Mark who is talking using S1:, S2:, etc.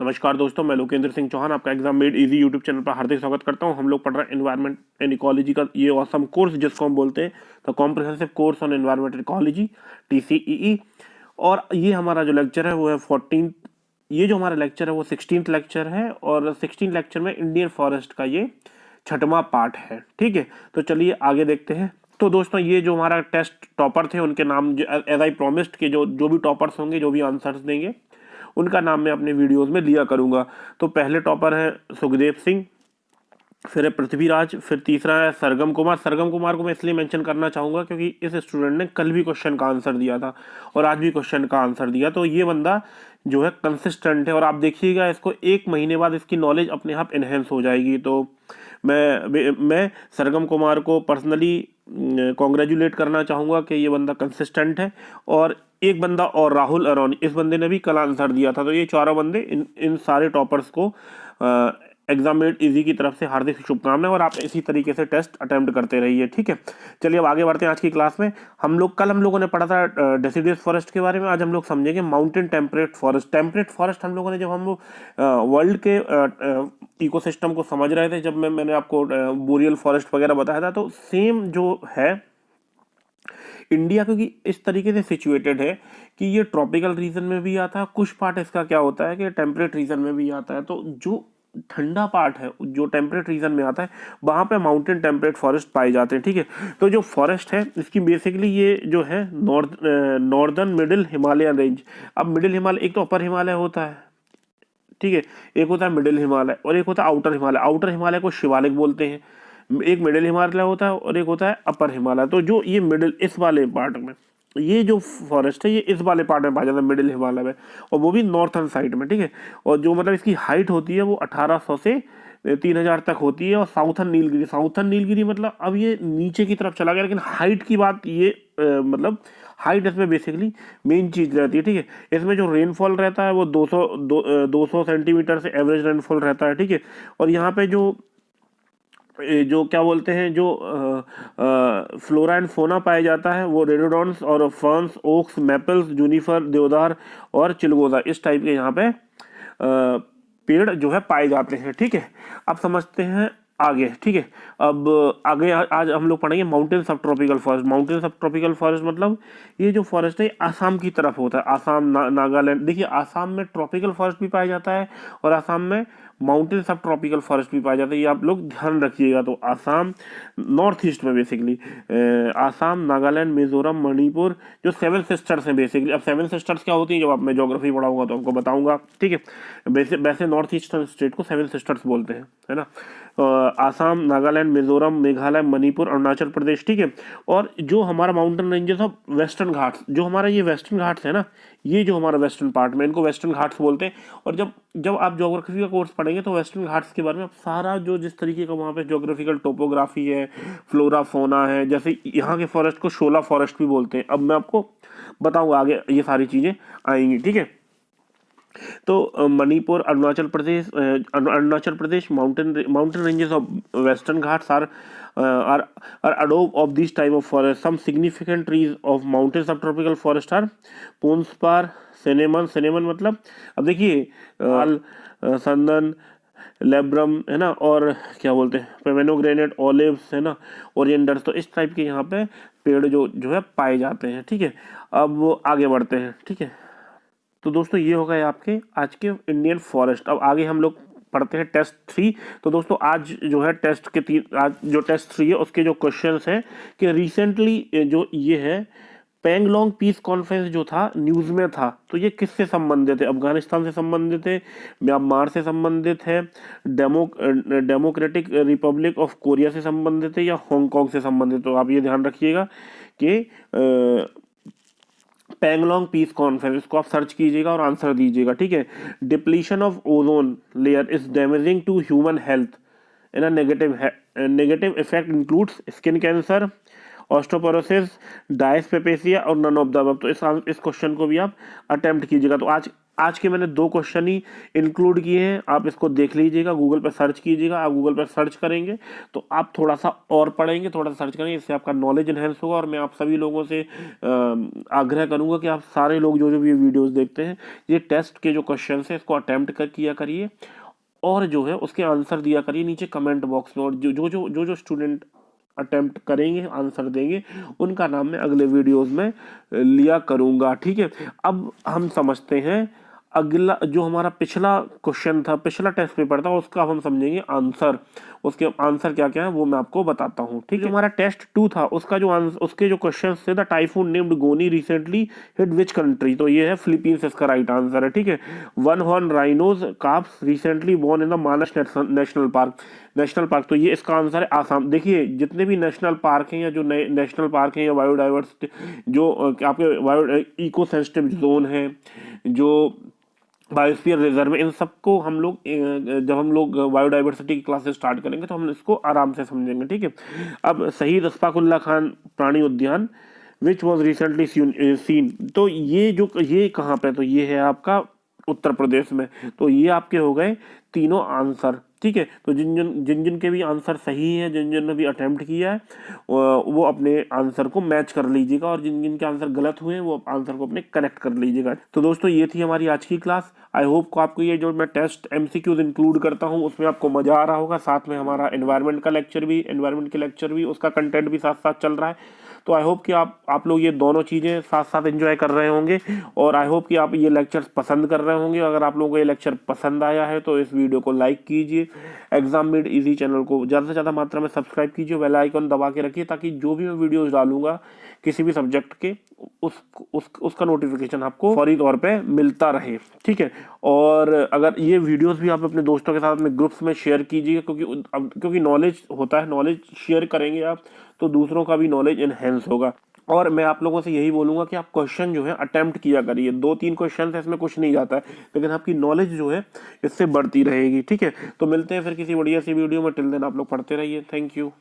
S1: नमस्कार दोस्तों, मैं लोकेंद्र सिंह चौहान आपका exam made easy YouTube channel पर हार्दिक स्वागत करता हूं। हम लोग पढ़ रहे हैं एनवायरनमेंट एंड इकोलॉजी का ये ऑसम कोर्स जिसको हम बोलते हैं the comprehensive course on environment and ecology TCEE। और ये हमारा जो लेक्चर है वो है 14। ये जो हमारा लेक्चर है वो 16th लेक्चर है और 16 लेक्चर में इंडियन फॉरेस्ट का ये 6वां पार्ट है। ठीक है, तो चलिए आगे देखते हैं। तो दोस्तों, ये जो हमारा टेस्ट टॉपर थे उनके नाम एज आई प्रॉमिस्ड के जो जो भी टॉपर्स होंगे, जो भी आंसर्स देंगे, उनका नाम मैं अपने वीडियोस में लिया करूंगा। तो पहले टॉपर है सुखदेव सिंह, फिर है पृथ्वीराज, फिर तीसरा है सरगम कुमार। सरगम कुमार को मैं इसलिए मेंशन करना चाहूंगा क्योंकि इस स्टूडेंट ने कल भी क्वेश्चन का आंसर दिया था और आज भी क्वेश्चन का आंसर दिया। तो ये बंदा जो है कंसिस्टेंट है और आप देखिएगा इसको 1 महीने बाद इसकी नॉलेज अपने आप इन्हेंस हो जाएगी। तो मैं सरगम कुमार को पर्सनली कॉन्ग्रेचुलेट करना चाहूँगा कि ये बंदा कंसिस्टेंट है। और एक बंदा और राहुल अरोनी, इस बंदे ने भी कल आंसर दिया था। तो ये चारों बंदे इन सारे टॉपर्स को एग्जाम मेड इजी की तरफ से हार्दिक शुभकामनाएं और आप इसी तरीके से टेस्ट अटेम्प्ट करते रहिए। ठीक है, चलिए अब आगे बढ़ते हैं आज की क्लास में। हम लोगों ने पढ़ा था डेसिडियस फॉरेस्ट के बारे में। आज हम लोग समझेंगे mountain temperate forest. Temperate forest हम लोगों ने जब हम वर्ल्ड के इकोसिस्टम को समझ रहे थे, जब मैंने आपको बोरियल फॉरेस्ट वगैरह बताया था, तो सेम जो है इंडिया क्योंकि इस तरीके से सिचुएटेड है कि ये ट्रॉपिकल रीजन में भी आता है, कुछ पार्ट इसका क्या होता है कि टेम्परेट रीजन में भी आता है। तो जो ठंडा पार्ट है जो टेम्परेट रीजन में आता है वहां पे माउंटेन टेम्परेट फॉरेस्ट पाए जाते हैं। ठीक है, तो जो फॉरेस्ट है इसकी बेसिकली ये जो है नॉर्दर्न मिडिल हिमालयन रेंज। अब मिडिल हिमालय, एक तो अपर हिमालय होता है, ठीक है, एक होता है मिडिल हिमालय और एक होता है आउटर हिमालय। आउटर हिमालय को शिवालिक बोलते हैं, एक मिडिल हिमालय होता है और एक होता है अपर हिमालय। तो जो ये मिडिल, इस वाले पार्ट में ये जो फॉरेस्ट है ये इस वाले पार्ट में पाया जाता है, मिडिल हिमालय में, और वो भी नॉर्थन साइड में। ठीक है, और जो मतलब इसकी हाइट होती है वो 1800 से 3000 तक होती है। और साउथर्न नीलगिरी मतलब अब ये नीचे की तरफ चला गया, लेकिन हाइट की बात ये मतलब हाइट इसमें बेसिकली मेन चीज रहती है। ठीक है, इसमें जो रेनफॉल रहता है वो 200 सेंटीमीटर से एवरेज रेनफॉल रहता है। ठीक है, और यहाँ पे जो क्या बोलते हैं, जो फ्लोरा एंड फोना पाया जाता है वो रेडोडॉन्स और फर्न्स, ओक्स, मैपल्स, जूनिफर, देवदार और चिलगोजा, इस टाइप के यहाँ पे पेड़ जो है पाए जाते हैं। ठीक है, अब समझते हैं आगे। ठीक है, अब आगे आज हम लोग पढ़ेंगे माउंटेन सब ट्रॉपिकल फॉरेस्ट। माउंटेन सब ट्रॉपिकल फॉरेस्ट मतलब ये जो फॉरेस्ट है आसाम की तरफ होता है, आसाम नागालैंड। देखिए, आसाम में ट्रॉपिकल फॉरेस्ट भी पाया जाता है और आसाम में माउंटेन सब ट्रॉपिकल फॉरेस्ट भी पाया जाता है, ये आप लोग ध्यान रखिएगा। तो आसाम नॉर्थ ईस्ट में बेसिकली आसाम, नागालैंड, मिजोरम, मणिपुर, जो 7 सिस्टर्स हैं बेसिकली। अब 7 सिस्टर्स क्या होती है, जब आप मैं ज्योग्राफी पढ़ाऊंगा तो आपको बताऊंगा। ठीक है, वैसे नॉर्थ ईस्टर्न स्टेट को 7 सिस्टर्स बोलते हैं, है ना। आसाम, नागालैंड, मिजोरम, मेघालय, मणिपुर, अरुणाचल प्रदेश। ठीक है, और जो हमारा mountain ranges of Western Ghats, जो हमारा ये वेस्टर्न घाट्स है ना, ये जो हमारा वेस्टर्न पार्ट में, इनको वेस्टर्न घाट्स बोलते हैं। और जब जब आप ज्योग्राफी का कोर्स पढ़ेंगे तो वेस्टर्न घाट्स के बारे में आप सारा जो जिस तरीके का वहाँ पे ज्योग्राफिकल टोपोग्राफी है, फ्लोरा फोना है, जैसे यहाँ के फॉरेस्ट को शोला फॉरेस्ट भी बोलते हैं। अब मैं आपको बताऊंगा आगे, ये सारी चीजें आएंगी। ठीक है, तो Manipur, Arunachal Pradesh mountain ranges of Western Ghats are abode of this type of forest. Some significant trees of mountain subtropical forest are पोन्सपार, सेनेमन मतलब अब देखिए लाल, संदन, लेब्रम, है ना, और क्या बोलते हैं पेमेनोग्रेनेट, ऑलिव्स, है ना, ओरिएंडर्स। तो इस टाइप के यहाँ पे पेड़ जो है पाए जाते हैं। ठीक है, अब वो आगे बढ़ते हैं। ठीक है, तो दोस्तों ये हो गए आपके आज के इंडियन फॉरेस्ट। अब आगे हम लोग पढ़ते हैं टेस्ट 3। तो दोस्तों आज जो है आज जो टेस्ट 3 है उसके जो क्वेश्चंस हैं कि रिसेंटली जो ये है पैंगलोंग पीस कॉन्फ्रेंस जो था न्यूज में था, तो ये किससे संबंधित है? अफगानिस्तान से संबंधित है, म्यांमार से संबंधित है, डेमोक्रेटिक रिपब्लिक ऑफ कोरिया से संबंधित है, या हांगकांग से संबंधित? तो आप ये ध्यान रखिएगा कि पैंगलोंग पीस कॉन्फ्रेंस, इसको आप सर्च कीजिएगा और आंसर दीजिएगा। ठीक है, depletion of ozone layer is damaging to human health in a negative effect includes skin cancer, osteoporosis, dyspepsia और नन ऑफ द अबव। तो इस क्वेश्चन को भी आप अटेम्प्ट कीजिएगा। तो आज आज के मैंने 2 क्वेश्चन ही इंक्लूड किए हैं, आप इसको देख लीजिएगा, गूगल पर सर्च कीजिएगा। आप गूगल पर सर्च करेंगे तो आप थोड़ा सा और पढ़ेंगे, थोड़ा सा सर्च करेंगे, इससे आपका नॉलेज इन्हेंस होगा। और मैं आप सभी लोगों से आग्रह करूंगा कि आप सारे लोग जो जो भी वीडियोस देखते हैं, ये टेस्ट के जो क्वेश्चन है इसको अटेम्प्ट किया करिए, और जो है उसके आंसर दिया करिए नीचे कमेंट बॉक्स में। और जो स्टूडेंट अटेम्प्ट करेंगे, आंसर देंगे, उनका नाम मैं अगले वीडियोस में लिया करूंगा, ठीक है। अब हम समझते हैं अगला जो हमारा पिछला क्वेश्चन था, पिछला टेस्ट पेपर था, उसका हम समझेंगे आंसर। उसके आंसर क्या क्या है वो मैं आपको बताता हूँ, ठीक है। जो हमारा टेस्ट 2 था उसका जो आंसर, उसके जो क्वेश्चन थे, द टाइफून नेम्ड गोनी रिसेंटली हिट विच कंट्री, तो ये है फिलीपींस, इसका राइट आंसर है, ठीक है। One horn rhinos calves recently born in the Manas national park, तो ये इसका आंसर है आसाम। देखिए जितने भी नेशनल पार्क हैं या जो नए नेशनल पार्क हैं या बायोडाइवर्सिटी जो आपके बायो इको सेंसिटिव जोन है, जो बायोस्फीयर रिजर्व में, इन सबको हम लोग जब हम लोग बायोडाइवर्सिटी की क्लासेस स्टार्ट करेंगे तो हम इसको आराम से समझेंगे, ठीक है। अब शहीद अशफाकुल्ला खान प्राणी उद्यान विच वॉज रिसेंटली सीन, तो ये कहाँ पे, तो ये है आपका उत्तर प्रदेश में। तो ये आपके हो गए तीनों आंसर, ठीक है। तो जिन जिन के भी आंसर सही है, जिन जिन ने भी अटेम्प्ट किया है, वो अपने आंसर को मैच कर लीजिएगा, और जिन जिन के आंसर गलत हुए हैं वो आंसर को अपने करेक्ट कर लीजिएगा। तो दोस्तों ये थी हमारी आज की क्लास। आई होप को आपको ये जो मैं टेस्ट MCQs इंक्लूड करता हूँ उसमें आपको मजा आ रहा होगा। साथ में हमारा एनवायरनमेंट के लेक्चर भी, उसका कंटेंट भी साथ साथ चल रहा है। तो आई होप कि आप लोग ये दोनों चीज़ें साथ साथ एंजॉय कर रहे होंगे, और आई होप कि आप ये लेक्चर्स पसंद कर रहे होंगे। अगर आप लोगों को ये लेक्चर पसंद आया है तो इस वीडियो को लाइक कीजिए, एग्जाम मेड इजी चैनल को ज़्यादा से ज़्यादा मात्रा में सब्सक्राइब कीजिए, बेल आइकन दबा के रखिए, ताकि जो भी मैं वीडियोज़ डालूंगा किसी भी सब्जेक्ट के उसका नोटिफिकेशन आपको फौरी तौर पे मिलता रहे, ठीक है। और अगर ये वीडियोस भी आप अपने दोस्तों के साथ अपने ग्रुप्स में शेयर कीजिए, क्योंकि नॉलेज होता है, नॉलेज शेयर करेंगे आप तो दूसरों का भी नॉलेज इनहेंस होगा। और मैं आप लोगों से यही बोलूंगा कि आप क्वेश्चन जो है अटेम्प्ट किया करिए। 2-3 क्वेश्चन है, इसमें कुछ नहीं जाता है, लेकिन आपकी नॉलेज जो है इससे बढ़ती रहेगी, ठीक है। तो मिलते हैं फिर किसी बढ़िया सी वीडियो में। टिल देन आप लोग पढ़ते रहिए। Thank you.